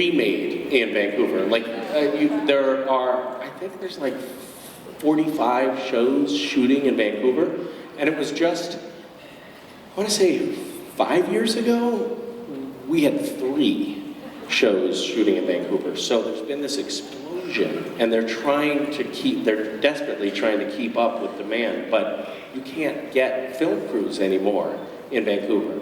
remade in Vancouver. Like, there are, I think there's like 45 shows shooting in Vancouver, and it was just, I want to say 5 years ago, we had 3 shows shooting in Vancouver. So there's been this explosion, and they're desperately trying to keep up with demand, but you can't get film crews anymore in Vancouver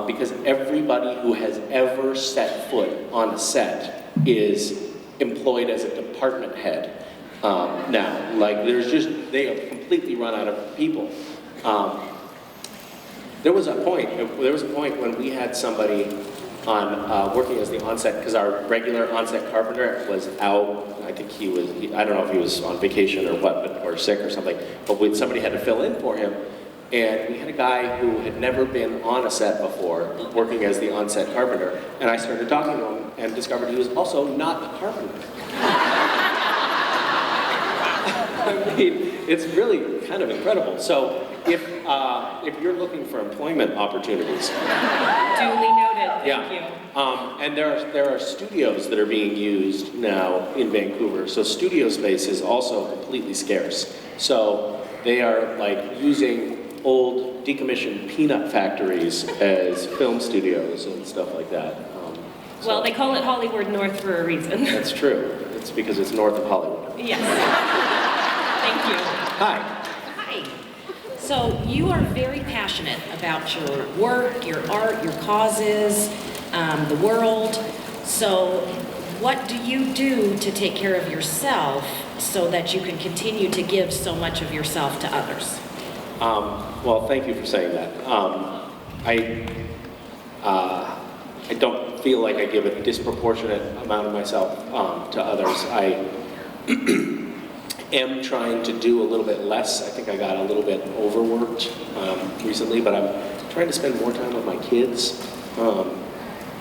because everybody who has ever set foot on a set is employed as a department head now. Like, they have completely run out of people. There was a point when we had somebody on working as the onset, because our regular onset carpenter was out. I think I don't know if he was on vacation or what, or sick or something, but somebody had to fill in for him. And we had a guy who had never been on a set before, working as the onset carpenter, and I started talking to him and discovered he was also not a carpenter. I mean, it's really kind of incredible. So if you're looking for employment opportunities, duly noted. Thank you. And there are studios that are being used now in Vancouver. So studio space is also completely scarce. So they are like using old decommissioned peanut factories as film studios and stuff like that. Well, they call it Hollywood North for a reason. That's true. It's because it's north of Hollywood. Yes. Thank you. Hi. Hi. So you are very passionate about your work, your art, your causes, the world. So what do you do to take care of yourself so that you can continue to give so much of yourself to others? Well, thank you for saying that. I don't feel like I give a disproportionate amount of myself to others. I am trying to do a little bit less. I think I got a little bit overworked recently, but I'm trying to spend more time with my kids,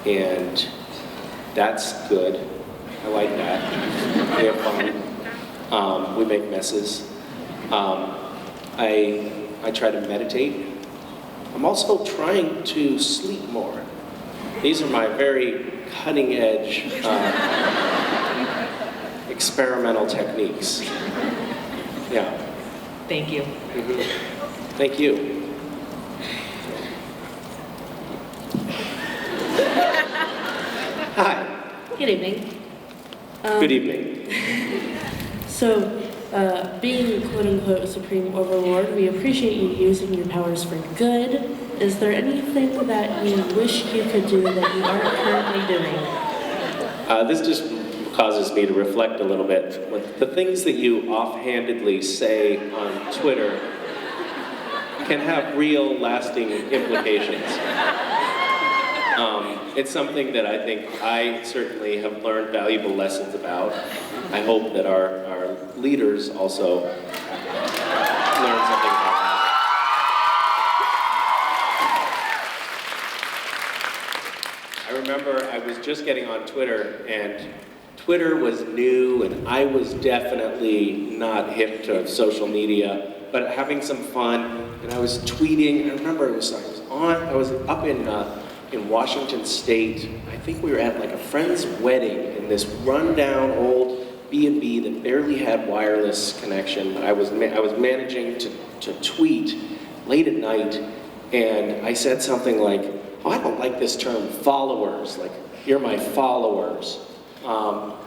and that's good. I like that. They have fun. We make messes. I try to meditate. I'm also trying to sleep more. These are my very cutting edge experimental techniques. Yeah. Thank you. Mm-hmm. Thank you. Hi. Good evening. Good evening. So, being quote-unquote supreme overlord, we appreciate you using your powers for good. Is there anything that you wish you could do that you aren't currently doing? This just causes me to reflect a little bit. With the things that you offhandedly say on Twitter can have real lasting implications. It's something that I think I certainly have learned valuable lessons about. I hope that our leaders also learn something about that. I remember I was just getting on Twitter, and Twitter was new, and I was definitely not hip to social media, but having some fun, and I was tweeting. I remember I was up in Washington State. I think we were at like a friend's wedding in this rundown old B&B that barely had wireless connection. But I was managing to tweet late at night, and I said something like, "Oh, I don't like this term, followers. Like, you're my followers. I'll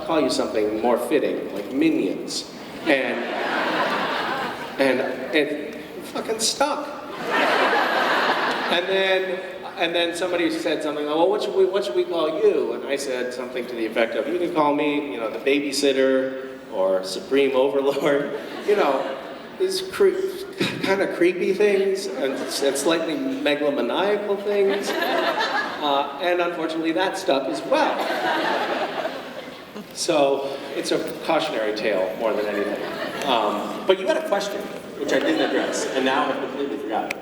call you something more fitting, like minions." And it fucking stuck. And then somebody said something, "Oh, well, what should we call you?" And I said something to the effect of, "You can call me, the babysitter or supreme overlord." These kind of creepy things and slightly megalomaniacal things. And unfortunately, that stuck as well. So it's a cautionary tale more than anything. But you had a question, which I didn't address, and now I've completely forgotten.